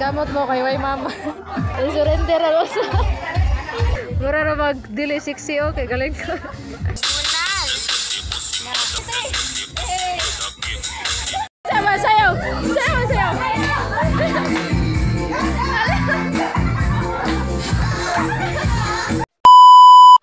Kamot mo kay way mama. Surrender ako sa. Mura na mag-dili 60 okay, galing ko. Sama sayaw! Sama sayaw!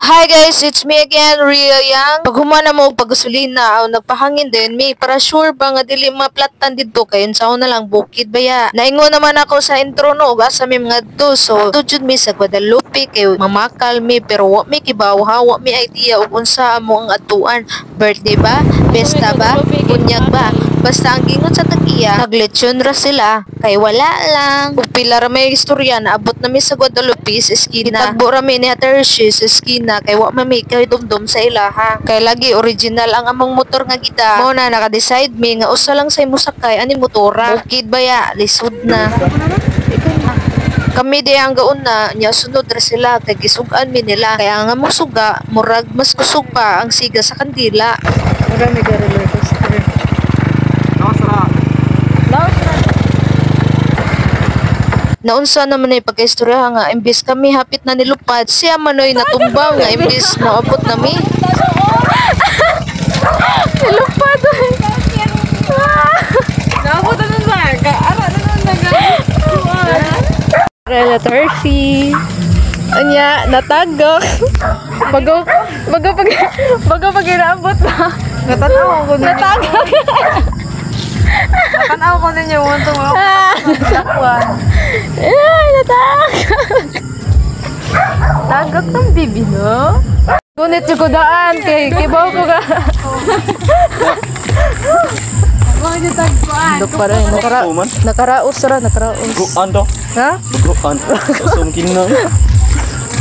Hi guys, it's me again, Ria Yang. Pag humana mo pag-gasolina, nagpahangin din, may para sure ba nga dili maplatan dito kayo sa na lang bukid baya. Naingon naman ako sa intro no, basta may mga to. So, tujud mi sa Guadalupe kayo mamakal mi pero wa mi kibaw ha, wa mi idea ug unsa amo ang atuan. Birthday ba? Pesta ba? Bunyag ba? Basta ang gingon sa tagiya, nagletsyon ra sila kay wala lang. Ug pila ra may istorya na abot na mi sa Guadalupe sa eskina. Tagbo ra mi ni Hershey sa eskina kay wa mami kay dumdum sa ilaha. Kay lagi original ang among motor nga gita. Mo na naka-decide mi nga usa lang say musakay ani motora. Bukid baya lisod na. Kami di ang gaon na nya sunod ra sila kay gisugan mi nila. Kaya nga mo suga murag mas kusog pa ang siga sa kandila. Marami ka roller coaster. Naunsa naman ay pagkaistorya nga imbis kami hapit na nilupad siya manoy natumbang nga imbis maabot nami. Nilupad ay. Naabot na nun ba? Ara na nun Relator C. Anya natagok. Bago pag inaabot na. Natanaw ko na. Natagok. Nakanaw ko ninyo unto mo. Ay, natagok. Tagok ng bibi, no? Ngunit yung kudaan, kay kibaw ko ka. Bakit yung tagpuan? Dok pa rin, nakaraos ra, nakaraos. Bukuan to? Ha? Bukuan. Sumkin na.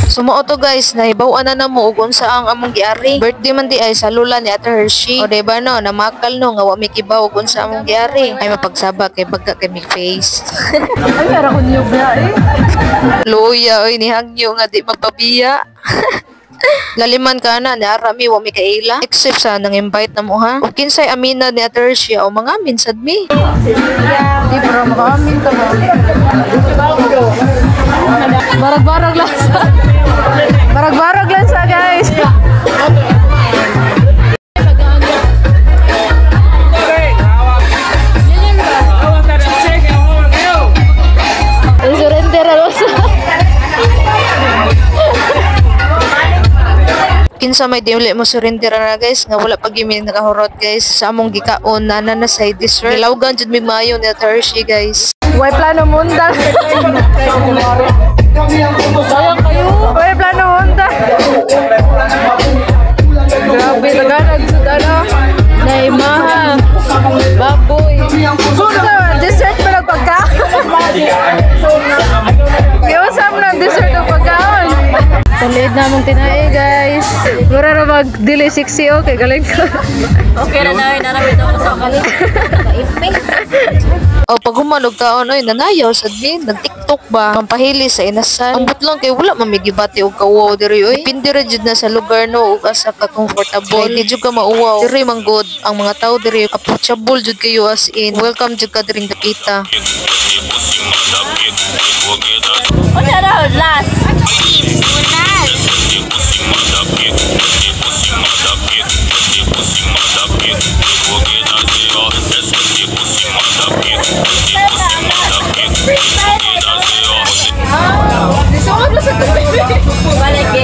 Sumuo to guys, nahibawan na mo ug unsa ang among giari. Birthday man di ay sa lula ni Ate Hershey. O diba no, namakal no nga wa mi kibaw ug unsa among giari. Ay mapagsaba kay bagka kay mi face. Ay ara ko niyo ba eh. Luya oy ni hangyo nga di magpabiya. Laliman ka na ni arami wa mi kaila. Except sa nang invite na mo ha. Ug kinsay amina ni Ate Hershey o mga amin sad mi. Di bro makaamin ka mo. Barag-barag lang sa. Barag-barag lang sa guys. Surrender ako sa. Kinsa may dili mo surrender na guys nga wala pag gimin nakahurot guys sa among gikaon na side dessert. Ilawgan jud mi mayo ni Hershey guys. Way plano munda. Sayang kayo. Way plano munda. Grabe taganag jud ano. Naimaha. Baboy. Sunod dessert pa pagkaon. Kiusap na dessert ng pagkaon. Talid na mong tinae guys. Mura na mag-dili 60 okay, galing ko. Okay na namin, naramit ako sa kalit. O pag humanog taon, ay nanayaw sa din, nag-tiktok ba? Pampahili sa inasan. Ang butlong kay wala mamigibati o kawaw diri oy. Pindira jud na sa lugar no, ug asa ka comfortable. Di jud ka mauwaw. Diri manggod ang mga tao diri approachable jud kayo as in. Welcome jud ka diring dapita. Ano raw last?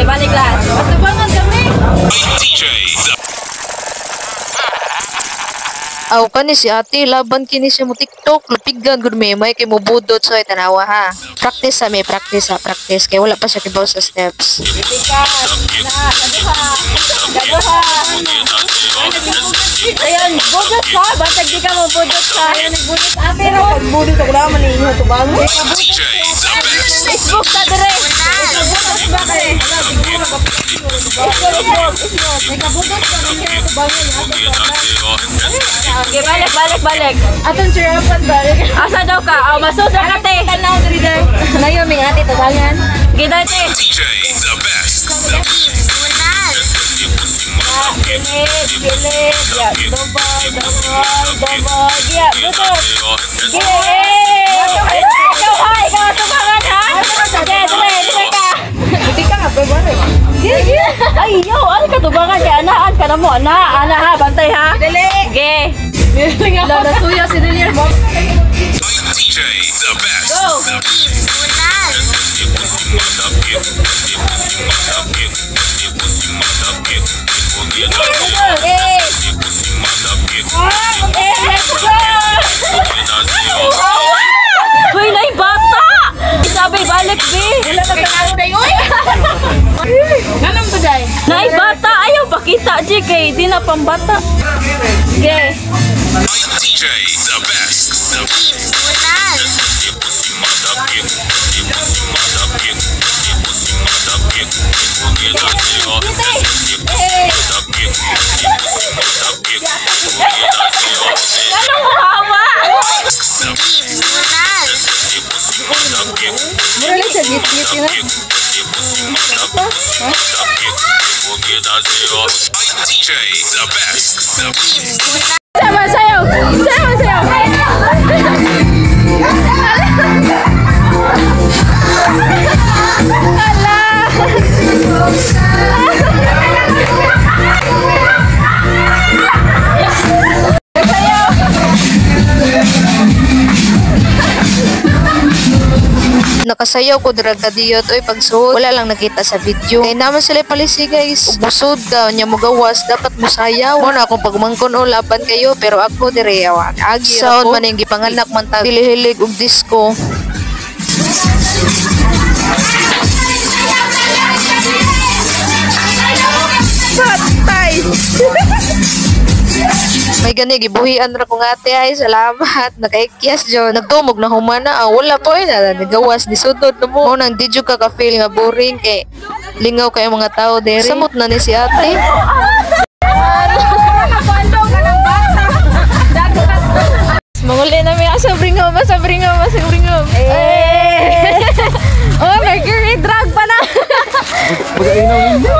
Balik last. Patubangan kami. Aw kani si ate laban kini siya mo TikTok lupigan gud may kay mo budot so tanawa ha. Practice sa may practice ha, practice kay wala pa siya kibaw sa steps. Ayan, budot sa bantag di ka mo budot sa. Ayan nagbudot ate ro pagbudot ako naman ni inyo tubang. Facebook ta dire. Budot ba kay? Okay, balik. Atong sirapan balik. Asa daw ka? Aw, masud ra ka te. Tanaw diri day. Layo ming ate tabangan. Giday te. DJ the best. Kilit. Ya, dobal. Ya, buto. Kilit. ka. Hindi ka nga, balik. Ay, yo, ano ka tubangan kay anaan ka na mo, ana ha, bantay ha. Dali. Ge. Lalasuya si Delir mo. DJ, the best. Go. Hoy, nay bata! Isabay balik, be! Wala na kanalo na yun! Ganun to, Jai? Nay bata! Ayaw pakita, G, kay di na pang bata. Okay. DJ, the best. Ganun mo hawa! Mura siya, git-git na. DJ, the best. Sayaw, sayaw! Sayaw, sayaw! Nakasayaw ko diragda diyot oy pagsuot wala lang nakita sa video kay naman sila palisi guys ug busod ka nya mo gawas dapat mo sayaw mo na akong pagmangkon o laban kayo pero ako dire awan agi sound man yung gipanganak man tag dili-hilig og disco. Patay. May gani gibuhian ra ko ate ay salamat nakaikyas jo nagtumog na humana wala po na nagawas ni sudod na mo nang di jud ka feel nga boring kay lingaw kay mga tao dere samot na ni si ate. Manguli na may asa bringom oh mercury drug pa na. Pag-ainaw yun.